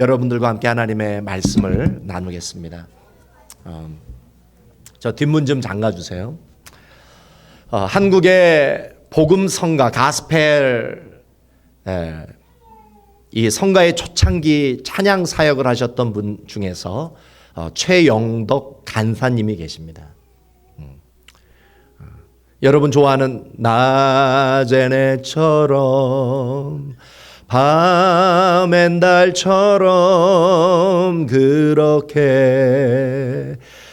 여러분들과 함께 하나님의 말씀을 나누겠습니다. 저 뒷문 좀 잠가주세요. 한국의 복음성가 가스펠 이 성가의 초창기 찬양 사역을 하셨던 분 중에서 최영덕 간사님이 계십니다. 여러분 좋아하는 낮엔 해처럼 밤엔 달처럼 그렇게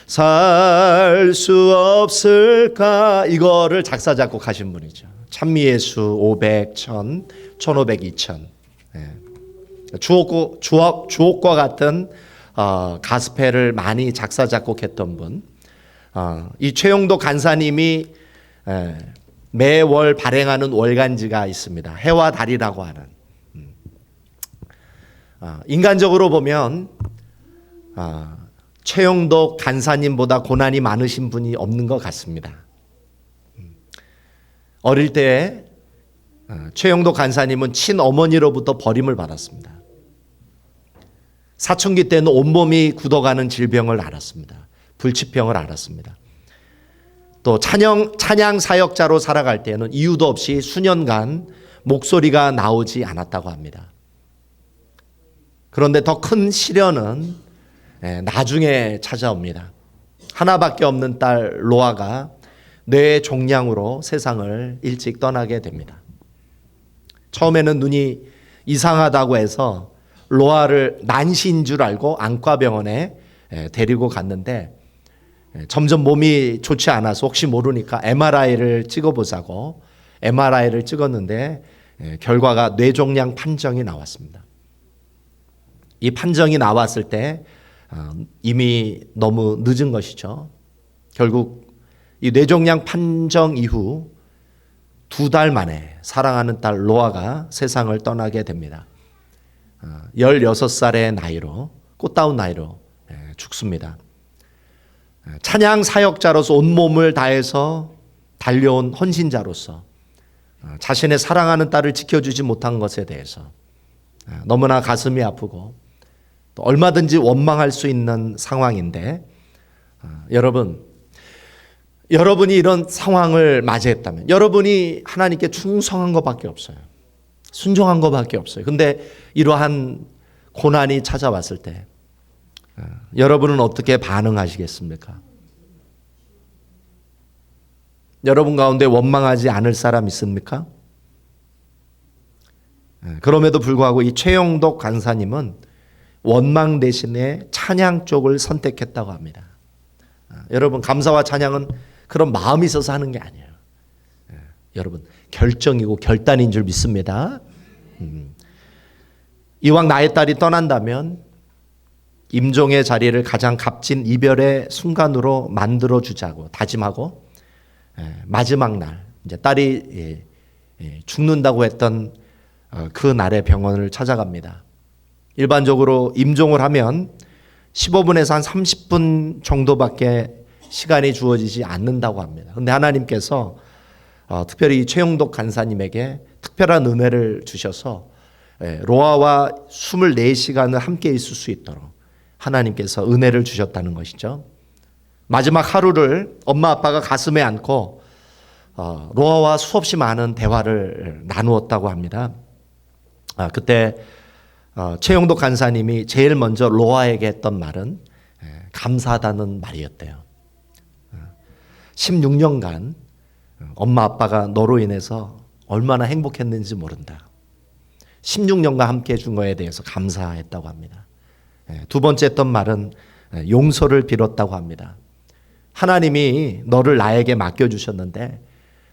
살 수 없을까, 이거를 작사 작곡하신 분이죠. 찬미예수 500, 1000, 1500, 2000. 주옥과 같은 가스펠을 많이 작사 작곡했던 분. 이 최영도 간사님이 매월 발행하는 월간지가 있습니다. 해와 달이라고 하는. 인간적으로 보면 최영도 간사님보다 고난이 많으신 분이 없는 것 같습니다. 어릴 때 최영도 간사님은 친어머니로부터 버림을 받았습니다. 사춘기 때는 온몸이 굳어가는 질병을 앓았습니다. 불치병을 앓았습니다. 또 찬양 사역자로 살아갈 때는 이유도 없이 수년간 목소리가 나오지 않았다고 합니다. 그런데 더 큰 시련은 나중에 찾아옵니다. 하나밖에 없는 딸 로아가 뇌 종양으로 세상을 일찍 떠나게 됩니다. 처음에는 눈이 이상하다고 해서 로아를 난시인 줄 알고 안과병원에 데리고 갔는데 점점 몸이 좋지 않아서 혹시 모르니까 MRI를 찍어보자고 MRI를 찍었는데 결과가 뇌종양 판정이 나왔습니다. 이 판정이 나왔을 때 이미 너무 늦은 것이죠. 결국 이 뇌종양 판정 이후 2달 만에 사랑하는 딸 로아가 세상을 떠나게 됩니다. 16살의 나이로, 꽃다운 나이로 죽습니다. 찬양 사역자로서 온몸을 다해서 달려온 헌신자로서 자신의 사랑하는 딸을 지켜주지 못한 것에 대해서 너무나 가슴이 아프고 또 얼마든지 원망할 수 있는 상황인데, 여러분이 이런 상황을 맞이했다면 여러분이 하나님께 충성한 것밖에 없어요. 순종한 것밖에 없어요. 근데 이러한 고난이 찾아왔을 때 여러분은 어떻게 반응하시겠습니까? 여러분 가운데 원망하지 않을 사람 있습니까? 그럼에도 불구하고 이 최영덕 간사님은 원망 대신에 찬양 쪽을 선택했다고 합니다. 여러분, 감사와 찬양은 그런 마음이 있어서 하는 게 아니에요. 여러분, 결정이고 결단인 줄 믿습니다. 이왕 나의 딸이 떠난다면 임종의 자리를 가장 값진 이별의 순간으로 만들어 주자고 다짐하고 마지막 날 이제 딸이 죽는다고 했던 그 날의 병원을 찾아갑니다. 일반적으로 임종을 하면 15분에서 한 30분 정도밖에 시간이 주어지지 않는다고 합니다. 그런데 하나님께서 특별히 최영덕 간사님에게 특별한 은혜를 주셔서 로아와 24시간을 함께 있을 수 있도록 하나님께서 은혜를 주셨다는 것이죠. 마지막 하루를 엄마 아빠가 가슴에 안고 로아와 수없이 많은 대화를 나누었다고 합니다. 그때 최영덕 간사님이 제일 먼저 로아에게 했던 말은 감사하다는 말이었대요. 16년간 엄마 아빠가 너로 인해서 얼마나 행복했는지 모른다. 16년간 함께 해준 거에 대해서 감사했다고 합니다. 두 번째 했던 말은 용서를 빌었다고 합니다. 하나님이 너를 나에게 맡겨주셨는데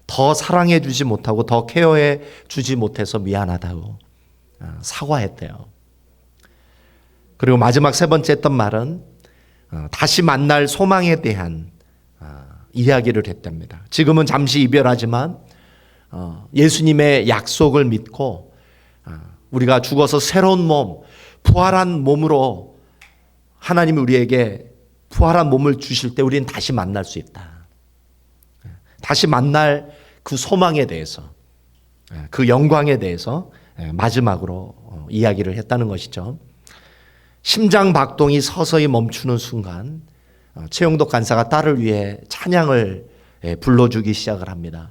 더 사랑해 주지 못하고 더 케어해 주지 못해서 미안하다고 사과했대요. 그리고 마지막 세 번째 했던 말은 다시 만날 소망에 대한 이야기를 했답니다. 지금은 잠시 이별하지만 예수님의 약속을 믿고 우리가 죽어서 새로운 몸, 부활한 몸으로 하나님이 우리에게 부활한 몸을 주실 때 우리는 다시 만날 수 있다. 다시 만날 그 소망에 대해서, 그 영광에 대해서 마지막으로 이야기를 했다는 것이죠. 심장 박동이 서서히 멈추는 순간 최영덕 간사가 딸을 위해 찬양을 불러주기 시작을 합니다.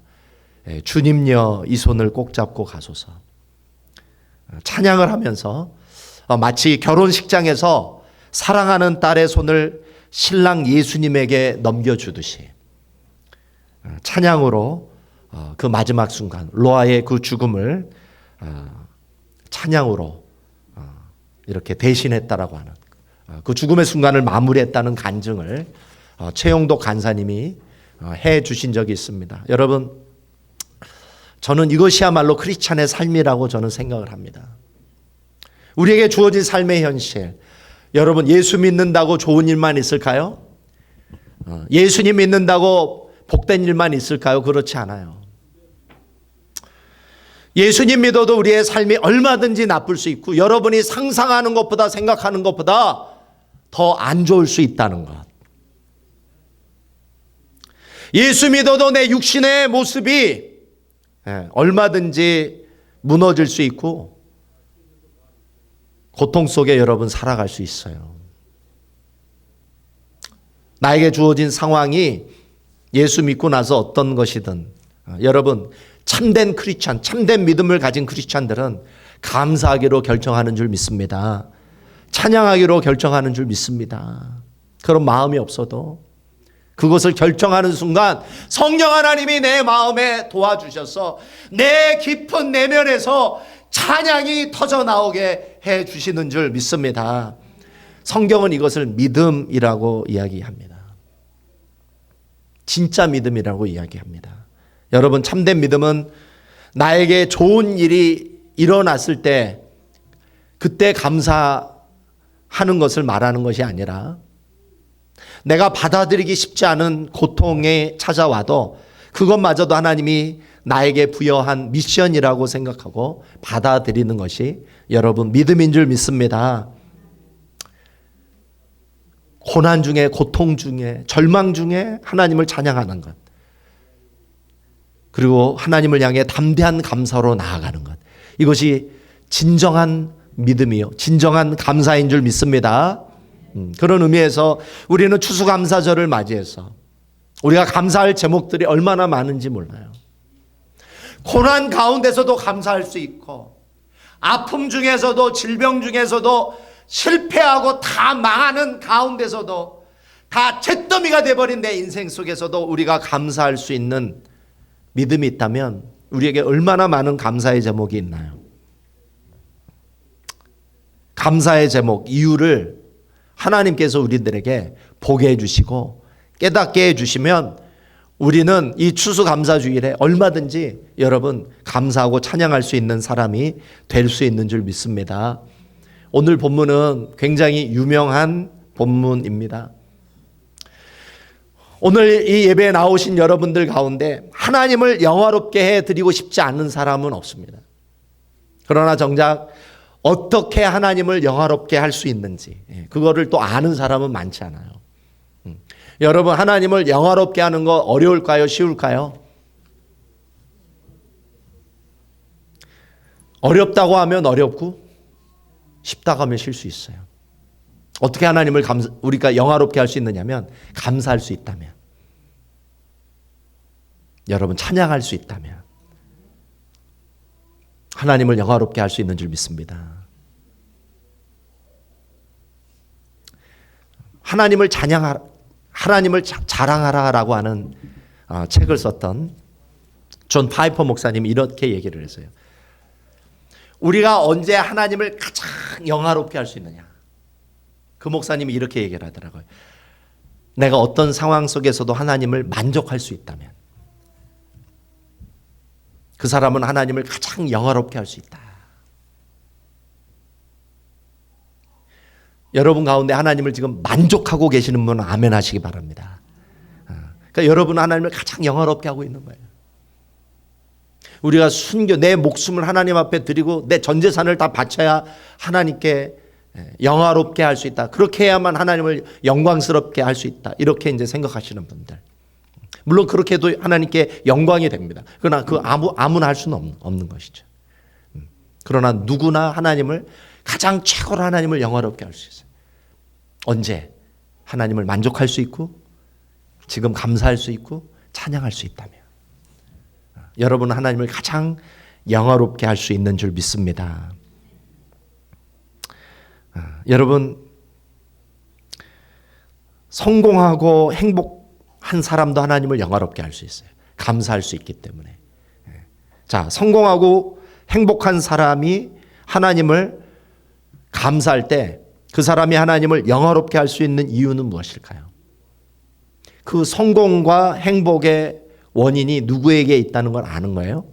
주님여 이 손을 꼭 잡고 가소서. 찬양을 하면서 마치 결혼식장에서 사랑하는 딸의 손을 신랑 예수님에게 넘겨주듯이 찬양으로 그 마지막 순간 로아의 그 죽음을 찬양으로 이렇게 대신했다라고 하는 그 죽음의 순간을 마무리했다는 간증을 최영덕 간사님이 해 주신 적이 있습니다. 여러분, 저는 이것이야말로 크리스찬의 삶이라고 저는 생각을 합니다. 우리에게 주어진 삶의 현실, 여러분 예수 믿는다고 좋은 일만 있을까요? 예수님 믿는다고 복된 일만 있을까요? 그렇지 않아요. 예수님 믿어도 우리의 삶이 얼마든지 나쁠 수 있고 여러분이 상상하는 것보다 생각하는 것보다 더 안 좋을 수 있다는 것. 예수 믿어도 내 육신의 모습이 얼마든지 무너질 수 있고 고통 속에 여러분 살아갈 수 있어요. 나에게 주어진 상황이 예수 믿고 나서 어떤 것이든 여러분 참된 크리스찬, 참된 믿음을 가진 크리스찬들은 감사하기로 결정하는 줄 믿습니다. 찬양하기로 결정하는 줄 믿습니다. 그런 마음이 없어도 그것을 결정하는 순간 성령 하나님이 내 마음에 도와주셔서 내 깊은 내면에서 찬양이 터져 나오게 해 주시는 줄 믿습니다. 성경은 이것을 믿음이라고 이야기합니다. 진짜 믿음이라고 이야기합니다. 여러분, 참된 믿음은 나에게 좋은 일이 일어났을 때 그때 감사하는 것을 말하는 것이 아니라 내가 받아들이기 쉽지 않은 고통에 찾아와도 그것마저도 하나님이 나에게 부여한 미션이라고 생각하고 받아들이는 것이 여러분 믿음인 줄 믿습니다. 고난 중에, 고통 중에, 절망 중에 하나님을 찬양하는 것, 그리고 하나님을 향해 담대한 감사로 나아가는 것, 이것이 진정한 믿음이요, 진정한 감사인 줄 믿습니다. 그런 의미에서 우리는 추수감사절을 맞이해서 우리가 감사할 제목들이 얼마나 많은지 몰라요. 고난 가운데서도 감사할 수 있고, 아픔 중에서도, 질병 중에서도, 실패하고 다 망하는 가운데서도, 다 잿더미가 돼버린 내 인생 속에서도 우리가 감사할 수 있는 믿음이 있다면 우리에게 얼마나 많은 감사의 제목이 있나요? 감사의 제목, 이유를 하나님께서 우리들에게 보게 해주시고 깨닫게 해주시면 우리는 이 추수감사주일에 얼마든지 여러분 감사하고 찬양할 수 있는 사람이 될 수 있는 줄 믿습니다. 오늘 본문은 굉장히 유명한 본문입니다. 오늘 이 예배에 나오신 여러분들 가운데 하나님을 영화롭게 해드리고 싶지 않은 사람은 없습니다. 그러나 정작 어떻게 하나님을 영화롭게 할 수 있는지 그거를 또 아는 사람은 많지 않아요. 여러분, 하나님을 영화롭게 하는 거 어려울까요? 쉬울까요? 어렵다고 하면 어렵고 쉽다고 하면 쉴 수 있어요. 어떻게 하나님을 우리가 영화롭게 할 수 있느냐면 감사할 수 있다면, 여러분 찬양할 수 있다면 하나님을 영화롭게 할 수 있는 줄 믿습니다. 하나님을 자랑하라라고 하는 책을 썼던 존 파이퍼 목사님이 이렇게 얘기를 했어요. 우리가 언제 하나님을 가장 영화롭게 할 수 있느냐? 그 목사님이 이렇게 얘기를 하더라고요. 내가 어떤 상황 속에서도 하나님을 만족할 수 있다면 그 사람은 하나님을 가장 영화롭게 할 수 있다. 여러분 가운데 하나님을 지금 만족하고 계시는 분은 아멘 하시기 바랍니다. 그러니까 여러분은 하나님을 가장 영화롭게 하고 있는 거예요. 우리가 순교, 내 목숨을 하나님 앞에 드리고 내 전 재산을 다 바쳐야 하나님께 영화롭게 할 수 있다. 그렇게 해야만 하나님을 영광스럽게 할 수 있다. 이렇게 이제 생각하시는 분들. 물론 그렇게 해도 하나님께 영광이 됩니다. 그러나 그 아무나 할 수는 없는 것이죠. 그러나 누구나 하나님을 가장 최고로 하나님을 영화롭게 할 수 있어요. 언제? 하나님을 만족할 수 있고 지금 감사할 수 있고 찬양할 수 있다면 여러분은 하나님을 가장 영화롭게 할 수 있는 줄 믿습니다. 여러분, 성공하고 행복한 사람도 하나님을 영화롭게 할 수 있어요. 감사할 수 있기 때문에. 자, 성공하고 행복한 사람이 하나님을 감사할 때 그 사람이 하나님을 영화롭게 할 수 있는 이유는 무엇일까요? 그 성공과 행복의 원인이 누구에게 있다는 걸 아는 거예요?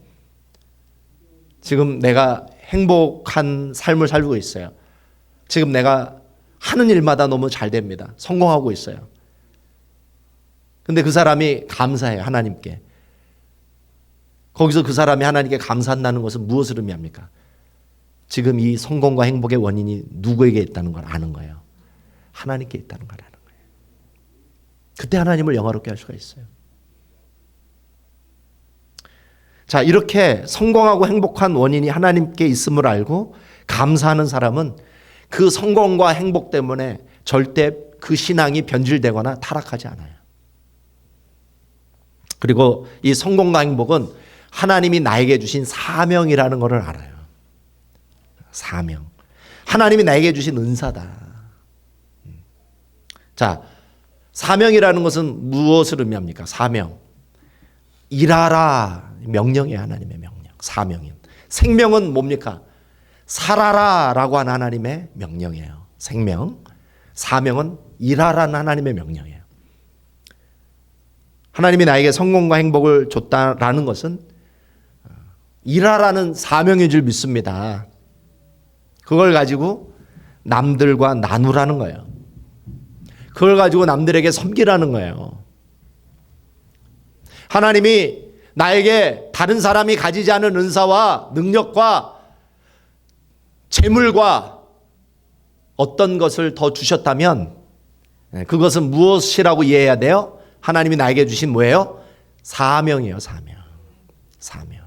지금 내가 행복한 삶을 살고 있어요. 지금 내가 하는 일마다 너무 잘 됩니다. 성공하고 있어요. 근데 그 사람이 감사해요, 하나님께. 거기서 그 사람이 하나님께 감사한다는 것은 무엇을 의미합니까? 지금 이 성공과 행복의 원인이 누구에게 있다는 걸 아는 거예요. 하나님께 있다는 걸 아는 거예요. 그때 하나님을 영화롭게 할 수가 있어요. 자, 이렇게 성공하고 행복한 원인이 하나님께 있음을 알고 감사하는 사람은 그 성공과 행복 때문에 절대 그 신앙이 변질되거나 타락하지 않아요. 그리고 이 성공과 행복은 하나님이 나에게 주신 사명이라는 것을 알아요. 사명. 하나님이 나에게 주신 은사다. 자, 사명이라는 것은 무엇을 의미합니까? 사명. 일하라. 명령이에요. 하나님의 명령. 사명인. 생명은 뭡니까? 살아라 라고 하는 하나님의 명령이에요. 생명. 사명은 일하라는 하나님의 명령이에요. 하나님이 나에게 성공과 행복을 줬다라는 것은 일하라는 사명인 줄 믿습니다. 그걸 가지고 남들과 나누라는 거예요. 그걸 가지고 남들에게 섬기라는 거예요. 하나님이 나에게 다른 사람이 가지지 않은 은사와 능력과 재물과 어떤 것을 더 주셨다면 그것은 무엇이라고 이해해야 돼요? 하나님이 나에게 주신 뭐예요? 사명이에요. 사명. 사명.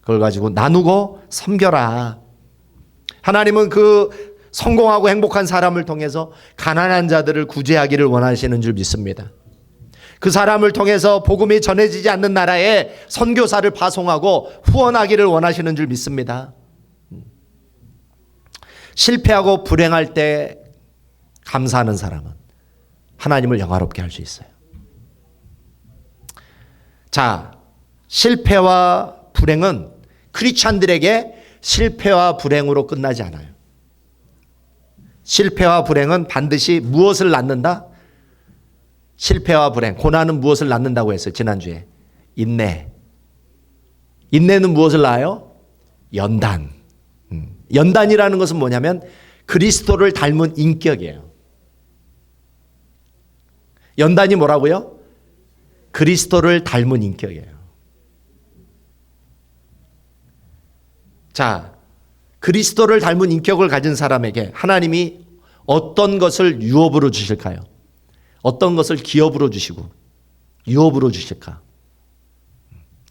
그걸 가지고 나누고 섬겨라. 하나님은 그 성공하고 행복한 사람을 통해서 가난한 자들을 구제하기를 원하시는 줄 믿습니다. 그 사람을 통해서 복음이 전해지지 않는 나라에 선교사를 파송하고 후원하기를 원하시는 줄 믿습니다. 실패하고 불행할 때 감사하는 사람은 하나님을 영화롭게 할 수 있어요. 자, 실패와 불행은 크리스찬들에게 실패와 불행으로 끝나지 않아요. 실패와 불행은 반드시 무엇을 낳는다? 실패와 불행, 고난은 무엇을 낳는다고 했어요, 지난주에? 인내. 인내는 무엇을 낳아요? 연단. 연단이라는 것은 뭐냐면 그리스도를 닮은 인격이에요. 연단이 뭐라고요? 그리스도를 닮은 인격이에요. 자, 그리스도를 닮은 인격을 가진 사람에게 하나님이 어떤 것을 유업으로 주실까요? 어떤 것을 기업으로 주시고 유업으로 주실까?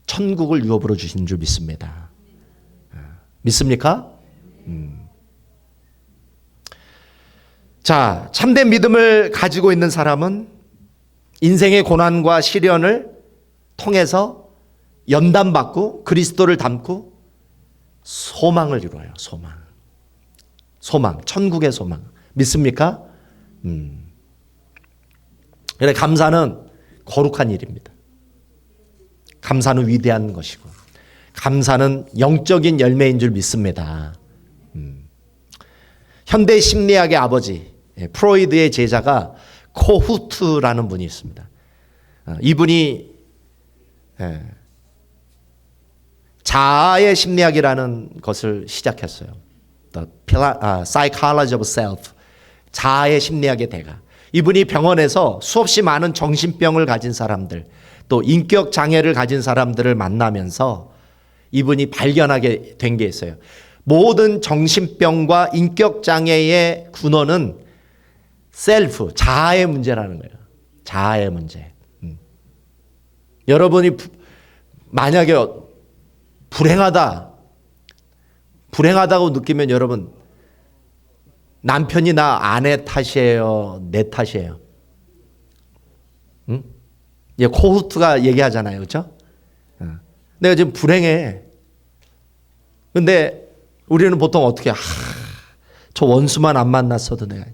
천국을 유업으로 주신 줄 믿습니다. 믿습니까? 자, 참된 믿음을 가지고 있는 사람은 인생의 고난과 시련을 통해서 연단받고 그리스도를 닮고 소망을 이루어요. 소망. 소망. 천국의 소망. 믿습니까? 그래, 감사는 거룩한 일입니다. 감사는 위대한 것이고 감사는 영적인 열매인 줄 믿습니다. 현대 심리학의 아버지 프로이드의 제자가 코후트라는 분이 있습니다. 이분이 자아의 심리학이라는 것을 시작했어요. The Psychology of Self. 자아의 심리학의 대가. 이분이 병원에서 수없이 많은 정신병을 가진 사람들, 또 인격 장애를 가진 사람들을 만나면서 이분이 발견하게 된 게 있어요. 모든 정신병과 인격 장애의 근원은 셀프, 자아의 문제라는 거예요. 자아의 문제. 여러분이 만약에 불행하다고 느끼면 여러분 남편이나 아내 탓이에요? 내 탓이에요? 응? 예, 코후트가 얘기하잖아요. 그렇죠? 내가 지금 불행해. 근데 우리는 보통 어떻게 저 원수만 안 만났어도 내가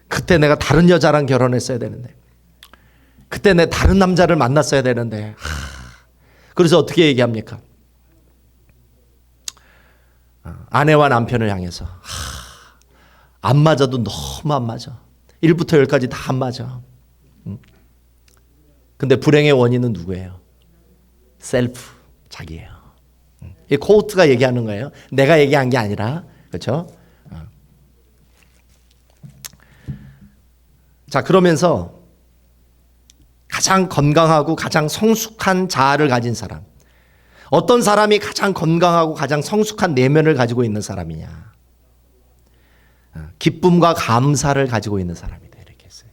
그때 내가 다른 여자랑 결혼했어야 되는데 그때 내 다른 남자를 만났어야 되는데 그래서 어떻게 얘기합니까? 아내와 남편을 향해서 안 맞아도 너무 안 맞아. 1부터 10까지 다 안 맞아. 근데 불행의 원인은 누구예요? 셀프, 자기예요. 이 코우트가 얘기하는 거예요. 내가 얘기한 게 아니라. 그렇죠? 자, 그러면서 가장 건강하고 가장 성숙한 자아를 가진 사람. 어떤 사람이 가장 건강하고 가장 성숙한 내면을 가지고 있는 사람이냐? 기쁨과 감사를 가지고 있는 사람이다. 이렇게 했어요.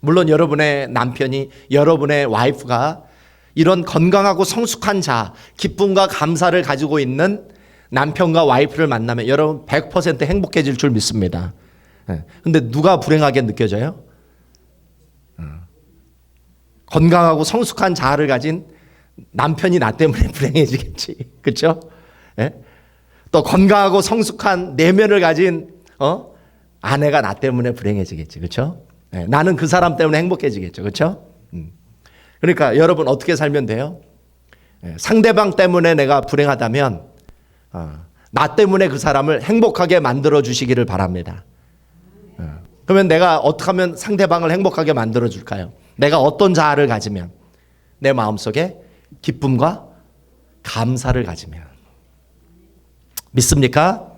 물론 여러분의 남편이, 여러분의 와이프가 이런 건강하고 성숙한 자아, 기쁨과 감사를 가지고 있는 남편과 와이프를 만나면 여러분 100% 행복해질 줄 믿습니다. 근데 누가 불행하게 느껴져요? 건강하고 성숙한 자아를 가진 남편이 나 때문에 불행해지겠지. 그렇죠? 또 건강하고 성숙한 내면을 가진 아내가 나 때문에 불행해지겠지. 그렇죠? 나는 그 사람 때문에 행복해지겠죠. 그렇죠? 그러니까 여러분 어떻게 살면 돼요? 상대방 때문에 내가 불행하다면 나 때문에 그 사람을 행복하게 만들어 주시기를 바랍니다. 그러면 내가 어떻게 하면 상대방을 행복하게 만들어 줄까요? 내가 어떤 자아를 가지면, 내 마음속에 기쁨과 감사를 가지면. 믿습니까?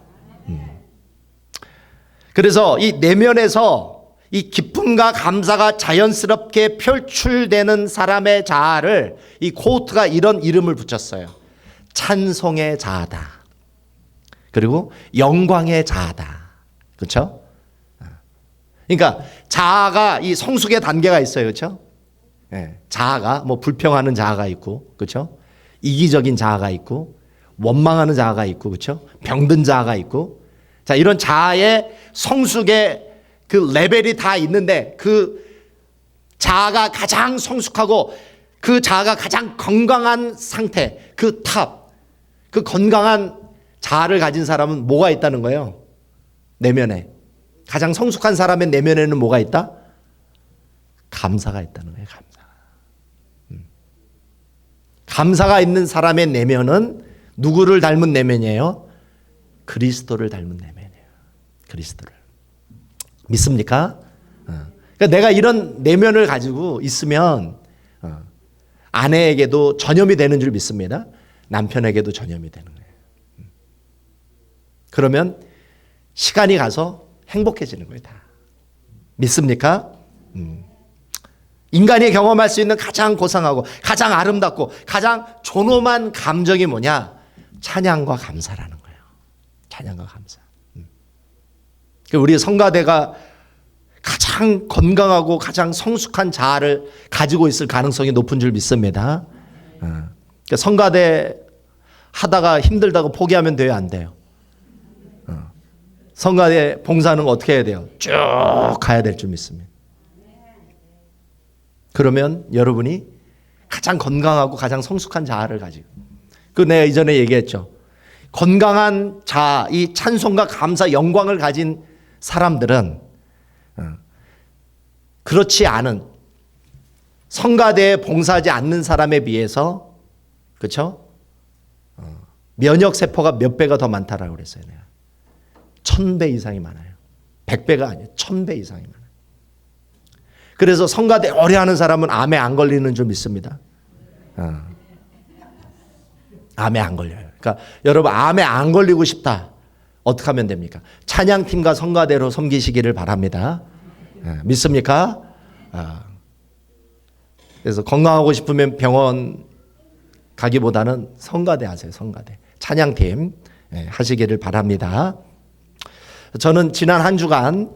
그래서 이 내면에서 이 기쁨과 감사가 자연스럽게 표출되는 사람의 자아를 이 코우트가 이런 이름을 붙였어요. 찬송의 자아다. 그리고 영광의 자아다. 그렇죠? 그러니까 자아가 이 성숙의 단계가 있어요. 그렇죠? 자아가 뭐 불평하는 자아가 있고, 그렇죠? 이기적인 자아가 있고, 원망하는 자아가 있고, 그렇죠? 병든 자아가 있고. 자, 이런 자아의 성숙의 그 레벨이 다 있는데 그 자아가 가장 성숙하고 그 자아가 가장 건강한 상태, 그 탑, 그 건강한 자아를 가진 사람은 뭐가 있다는 거예요? 내면에. 가장 성숙한 사람의 내면에는 뭐가 있다? 감사가 있다는 거예요. 감사. 감사가 있는 사람의 내면은 누구를 닮은 내면이에요? 그리스도를 닮은 내면이에요. 그리스도를. 믿습니까? 그러니까 내가 이런 내면을 가지고 있으면 아내에게도 전염이 되는 줄 믿습니다. 남편에게도 전염이 되는 거예요. 그러면 시간이 가서 행복해지는 거예요. 다. 믿습니까? 인간이 경험할 수 있는 가장 고상하고 가장 아름답고 가장 존엄한 감정이 뭐냐? 찬양과 감사라는 거예요. 찬양과 감사. 우리 성가대가 가장 건강하고 가장 성숙한 자아를 가지고 있을 가능성이 높은 줄 믿습니다. 성가대 하다가 힘들다고 포기하면 돼요? 안 돼요? 성가대 봉사하는 거 어떻게 해야 돼요? 쭉 가야 될 줄 믿습니다. 그러면 여러분이 가장 건강하고 가장 성숙한 자아를 가지고, 그 내가 이전에 얘기했죠. 건강한 자아, 이 찬송과 감사, 영광을 가진 사람들은 그렇지 않은 성가대에 봉사하지 않는 사람에 비해서, 그렇죠? 면역 세포가 몇 배가 더 많다라고 그랬어요. 내가 1000배 이상이 많아요. 100배가 아니에요. 1000배 이상이 많아요. 그래서 성가대 오래 하는 사람은 암에 안 걸리는 줄 믿습니다. 암에 안 걸려요. 그러니까 여러분 암에 안 걸리고 싶다. 어떻게 하면 됩니까? 찬양팀과 성가대로 섬기시기를 바랍니다. 믿습니까? 그래서 건강하고 싶으면 병원 가기보다는 성가대 하세요. 성가대. 찬양팀 하시기를 바랍니다. 저는 지난 한 주간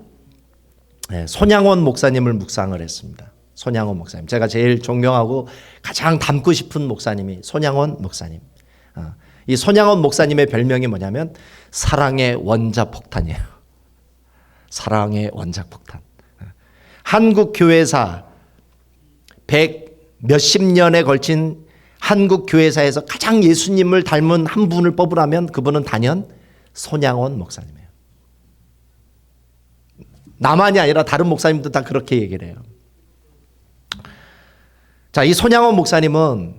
손양원 목사님을 묵상을 했습니다. 손양원 목사님. 제가 제일 존경하고 가장 닮고 싶은 목사님이 손양원 목사님. 이 손양원 목사님의 별명이 뭐냐면 사랑의 원자폭탄이에요. 사랑의 원자폭탄. 한국 교회사 100 몇십 년에 걸친 한국 교회사에서 가장 예수님을 닮은 한 분을 뽑으라면 그분은 단연 손양원 목사님이에요. 나만이 아니라 다른 목사님도 다 그렇게 얘기를 해요. 자, 이 손양원 목사님은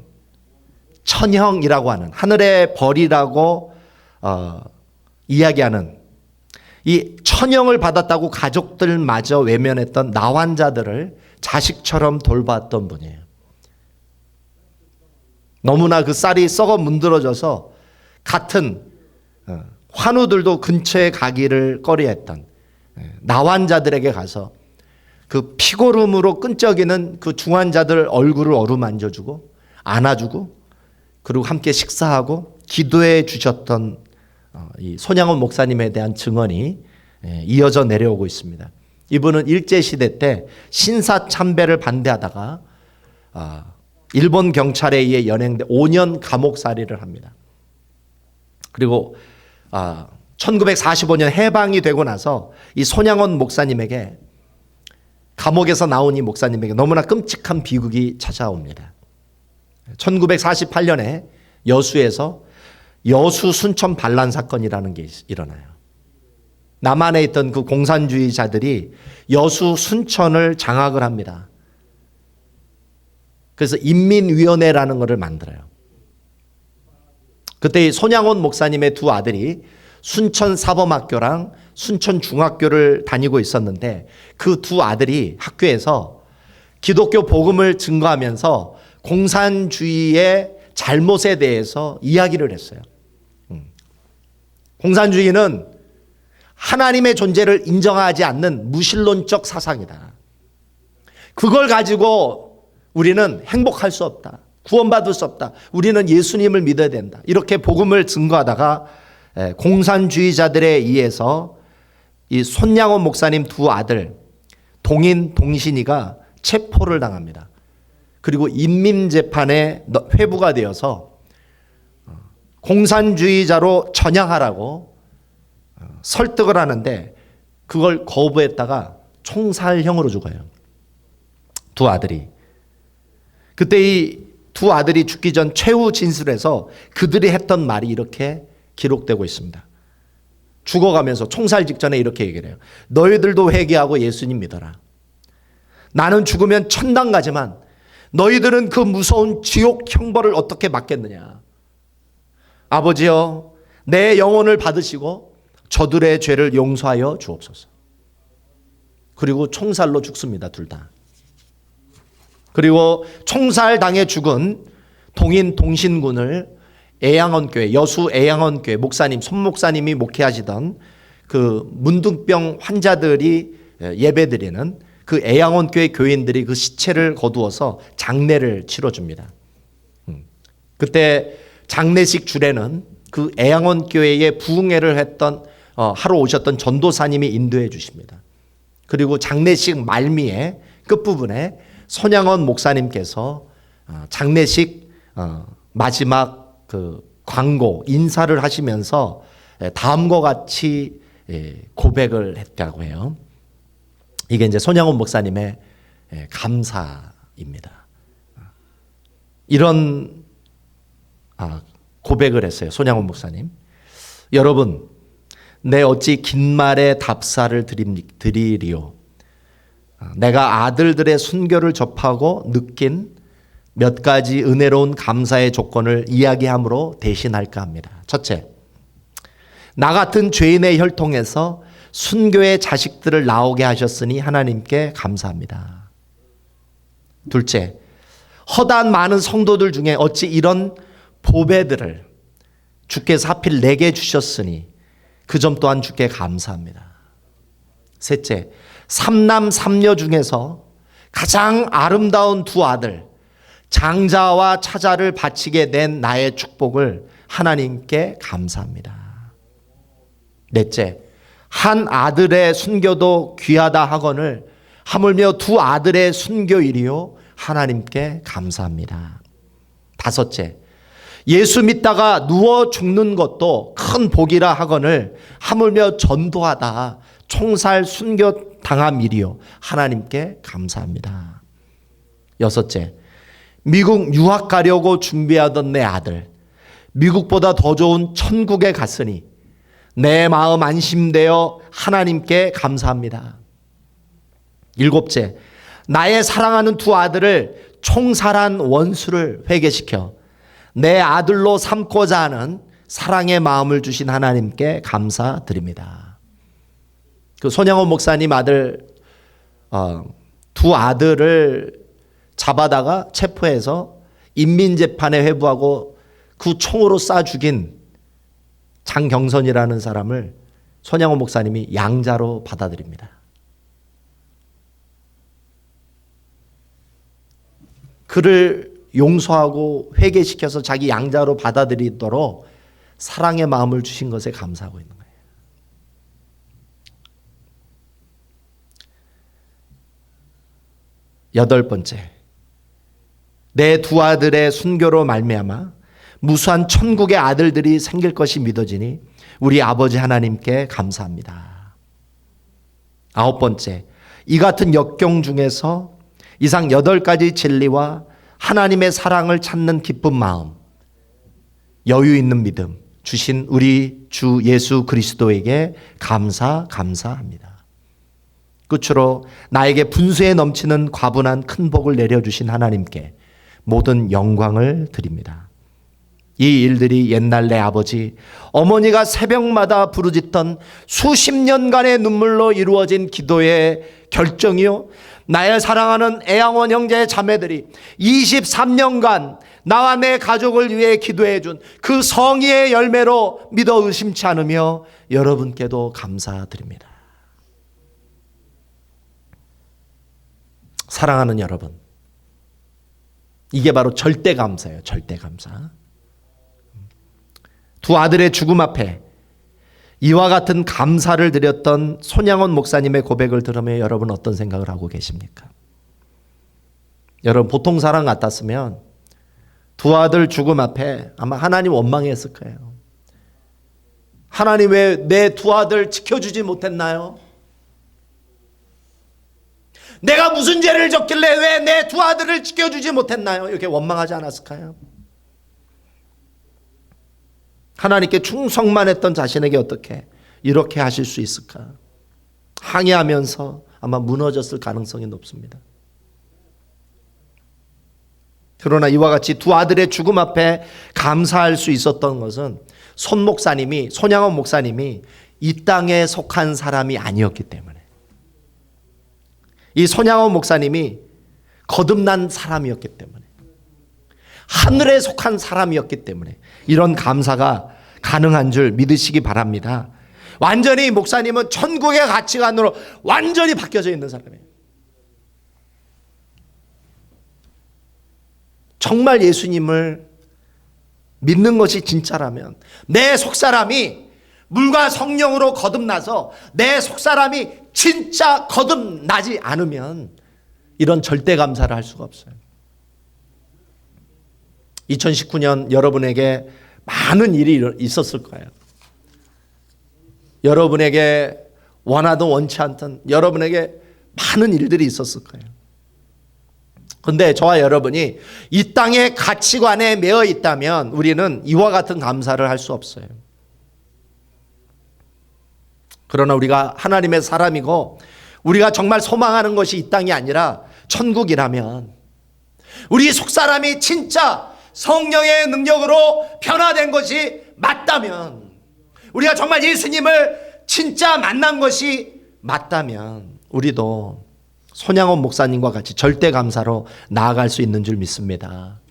천형이라고 하는 하늘의 벌이라고 이야기하는 이 천형을 받았다고 가족들마저 외면했던 나환자들을 자식처럼 돌봤던 분이에요. 너무나 그 쌀이 썩어 문드러져서 같은 환우들도 근처에 가기를 꺼려했던 나환자들에게 가서 그 피고름으로 끈적이는 그 중환자들 얼굴을 어루만져주고 안아주고 그리고 함께 식사하고 기도해 주셨던 이 손양원 목사님에 대한 증언이 이어져 내려오고 있습니다. 이분은 일제시대 때 신사참배를 반대하다가 일본 경찰에 의해 연행돼 5년 감옥살이를 합니다. 그리고 1945년 해방이 되고 나서 이 손양원 목사님에게 감옥에서 나온 이 목사님에게 너무나 끔찍한 비극이 찾아옵니다. 1948년에 여수에서 여수 순천 반란 사건이라는 게 일어나요. 남한에 있던 그 공산주의자들이 여수 순천을 장악을 합니다. 그래서 인민위원회라는 것을 만들어요. 그때 손양원 목사님의 두 아들이 순천사범학교랑 순천중학교를 다니고 있었는데 그 두 아들이 학교에서 기독교 복음을 증거하면서 공산주의의 잘못에 대해서 이야기를 했어요. 공산주의는 하나님의 존재를 인정하지 않는 무신론적 사상이다. 그걸 가지고 우리는 행복할 수 없다. 구원받을 수 없다. 우리는 예수님을 믿어야 된다. 이렇게 복음을 증거하다가 공산주의자들에 의해서 이 손양원 목사님 두 아들 동인 동신이가 체포를 당합니다. 그리고 인민재판에 회부가 되어서 공산주의자로 전향하라고 설득을 하는데 그걸 거부했다가 총살형으로 죽어요. 두 아들이. 그때 이 두 아들이 죽기 전 최후 진술에서 그들이 했던 말이 이렇게 기록되고 있습니다. 죽어가면서 총살 직전에 이렇게 얘기를 해요. 너희들도 회개하고 예수님 믿어라. 나는 죽으면 천당 가지만 너희들은 그 무서운 지옥 형벌을 어떻게 막겠느냐. 아버지여 내 영혼을 받으시고 저들의 죄를 용서하여 주옵소서. 그리고 총살로 죽습니다. 둘 다. 그리고 총살당해 죽은 동인 동신군을 애양원교회 여수 애양원교회 목사님 손 목사님이 목회하시던 그 문둥병 환자들이 예배드리는 그 애양원교회 교인들이 그 시체를 거두어서 장례를 치러줍니다. 그때 장례식 주례는 그 애양원교회에 부흥회를 했던 하러 오셨던 전도사님이 인도해 주십니다. 그리고 장례식 말미에 끝부분에 손양원 목사님께서 장례식 마지막 그 광고 인사를 하시면서 다음과 같이 고백을 했다고 해요. 이게 이제 손양원 목사님의 감사입니다. 이런 고백을 했어요. 손양원 목사님. 여러분, 내 어찌 긴 말에 답사를 드리리요. 내가 아들들의 순교를 접하고 느낀 몇 가지 은혜로운 감사의 조건을 이야기함으로 대신할까 합니다. 첫째, 나 같은 죄인의 혈통에서 순교의 자식들을 나오게 하셨으니 하나님께 감사합니다. 둘째, 허다한 많은 성도들 중에 어찌 이런 보배들을 주께서 하필 내게 주셨으니 그 점 또한 주께 감사합니다. 셋째, 삼남 삼녀 중에서 가장 아름다운 두 아들 장자와 차자를 바치게 된 나의 축복을 하나님께 감사합니다. 넷째, 한 아들의 순교도 귀하다 하거늘 하물며 두 아들의 순교일이요 하나님께 감사합니다. 다섯째, 예수 믿다가 누워 죽는 것도 큰 복이라 하거늘 하물며 전도하다 총살 순교 당함이리요 하나님께 감사합니다. 여섯째, 미국 유학 가려고 준비하던 내 아들, 미국보다 더 좋은 천국에 갔으니 내 마음 안심되어 하나님께 감사합니다. 일곱째, 나의 사랑하는 두 아들을 총살한 원수를 회개시켜 내 아들로 삼고자 하는 사랑의 마음을 주신 하나님께 감사드립니다. 그 손양원 목사님 아들 두 아들을 잡아다가 체포해서 인민재판에 회부하고 그 총으로 쏴 죽인 장경선이라는 사람을 손양원 목사님이 양자로 받아들입니다. 그를 용서하고 회개시켜서 자기 양자로 받아들이도록 사랑의 마음을 주신 것에 감사하고 있는 거예요. 여덟 번째, 내 두 아들의 순교로 말미암아 무수한 천국의 아들들이 생길 것이 믿어지니 우리 아버지 하나님께 감사합니다. 아홉 번째, 이 같은 역경 중에서 이상 8가지 진리와 하나님의 사랑을 찾는 기쁜 마음, 여유 있는 믿음 주신 우리 주 예수 그리스도에게 감사합니다. 끝으로 나에게 분수에 넘치는 과분한 큰 복을 내려주신 하나님께 모든 영광을 드립니다. 이 일들이 옛날 내 아버지, 어머니가 새벽마다 부르짖던 수십 년간의 눈물로 이루어진 기도의 결정이요, 나의 사랑하는 애양원 형제 자매들이 23년간 나와 내 가족을 위해 기도해 준 그 성의의 열매로 믿어 의심치 않으며 여러분께도 감사드립니다. 사랑하는 여러분, 이게 바로 절대 감사예요. 절대 감사. 두 아들의 죽음 앞에 이와 같은 감사를 드렸던 손양원 목사님의 고백을 들으며 여러분 어떤 생각을 하고 계십니까? 여러분 보통 사람 같았으면 두 아들 죽음 앞에 아마 하나님 원망했을 거예요. 하나님 왜 내 두 아들 지켜주지 못했나요? 내가 무슨 죄를 졌길래 왜 내 두 아들을 지켜주지 못했나요? 이렇게 원망하지 않았을까요? 하나님께 충성만 했던 자신에게 어떻게 이렇게 하실 수 있을까? 항의하면서 아마 무너졌을 가능성이 높습니다. 그러나 이와 같이 두 아들의 죽음 앞에 감사할 수 있었던 것은 손양원 목사님이 이 땅에 속한 사람이 아니었기 때문에, 이 손양원 목사님이 거듭난 사람이었기 때문에, 하늘에 속한 사람이었기 때문에 이런 감사가 가능한 줄 믿으시기 바랍니다. 완전히 목사님은 천국의 가치관으로 완전히 바뀌어져 있는 사람이에요. 정말 예수님을 믿는 것이 진짜라면 내 속사람이 물과 성령으로 거듭나서 내 속사람이 진짜 거듭나지 않으면 이런 절대 감사를 할 수가 없어요. 2019년 여러분에게 많은 일이 있었을 거예요. 여러분에게 원하든 원치 않든 여러분에게 많은 일들이 있었을 거예요. 그런데 저와 여러분이 이 땅의 가치관에 매여 있다면 우리는 이와 같은 감사를 할 수 없어요. 그러나 우리가 하나님의 사람이고 우리가 정말 소망하는 것이 이 땅이 아니라 천국이라면, 우리 속사람이 진짜 성령의 능력으로 변화된 것이 맞다면, 우리가 정말 예수님을 진짜 만난 것이 맞다면 우리도 손양원 목사님과 같이 절대 감사로 나아갈 수 있는 줄 믿습니다.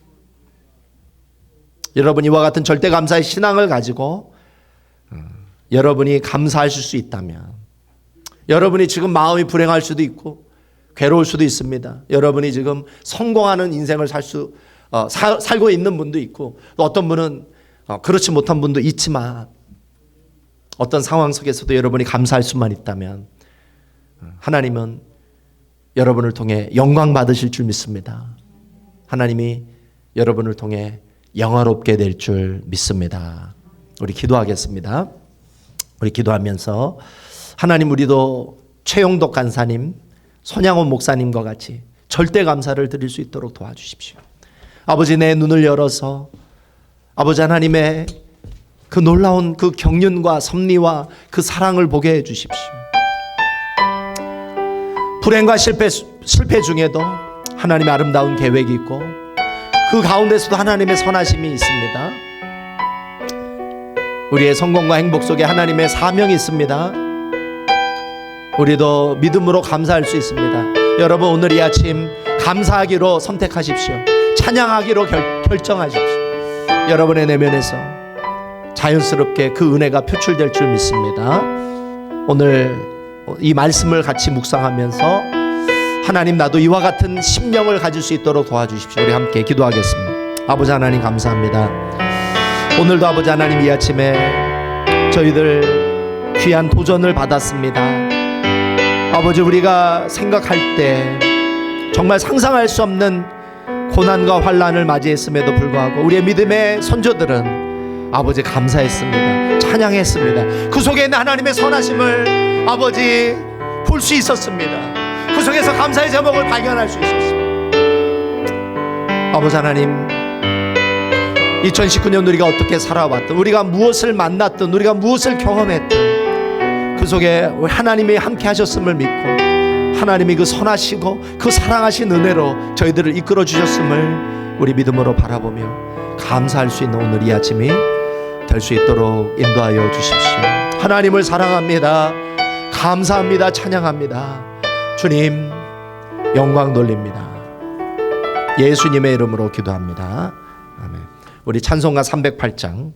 여러분 이와 같은 절대 감사의 신앙을 가지고 여러분이 감사하실 수 있다면, 여러분이 지금 마음이 불행할 수도 있고 괴로울 수도 있습니다. 여러분이 지금 성공하는 인생을 살고 있는 분도 있고, 또 어떤 분은 그렇지 못한 분도 있지만, 어떤 상황 속에서도 여러분이 감사할 수만 있다면 하나님은 여러분을 통해 영광 받으실 줄 믿습니다. 하나님이 여러분을 통해 영화롭게 될 줄 믿습니다. 우리 기도하겠습니다. 우리 기도하면서 하나님, 우리도 최용덕 간사님, 손양원 목사님과 같이 절대 감사를 드릴 수 있도록 도와주십시오. 아버지, 내 눈을 열어서 아버지 하나님의 그 놀라운 그 경륜과 섭리와 그 사랑을 보게 해 주십시오. 불행과 실패 중에도 하나님의 아름다운 계획이 있고 그 가운데서도 하나님의 선하심이 있습니다. 우리의 성공과 행복 속에 하나님의 사명이 있습니다. 우리도 믿음으로 감사할 수 있습니다. 여러분, 오늘 이 아침 감사하기로 선택하십시오. 찬양하기로 결정하십시오. 여러분의 내면에서 자연스럽게 그 은혜가 표출될 줄 믿습니다. 오늘 이 말씀을 같이 묵상하면서 하나님, 나도 이와 같은 심령을 가질 수 있도록 도와주십시오. 우리 함께 기도하겠습니다. 아버지 하나님, 감사합니다. 오늘도 아버지 하나님, 이 아침에 저희들 귀한 도전을 받았습니다. 아버지, 우리가 생각할 때 정말 상상할 수 없는 고난과 환난을 맞이했음에도 불구하고 우리의 믿음의 선조들은 아버지 감사했습니다. 찬양했습니다. 그 속에 있는 하나님의 선하심을 아버지 볼 수 있었습니다. 그 속에서 감사의 제목을 발견할 수 있었습니다. 아버지 하나님, 2019년 우리가 어떻게 살아왔든, 우리가 무엇을 만났든, 우리가 무엇을 경험했든 그 속에 하나님이 함께 하셨음을 믿고 하나님이 그 선하시고 그 사랑하신 은혜로 저희들을 이끌어 주셨음을 우리 믿음으로 바라보며 감사할 수 있는 오늘 이 아침이 될 수 있도록 인도하여 주십시오. 하나님을 사랑합니다. 감사합니다. 찬양합니다. 주님, 영광 돌립니다. 예수님의 이름으로 기도합니다. 아멘. 우리 찬송가 308장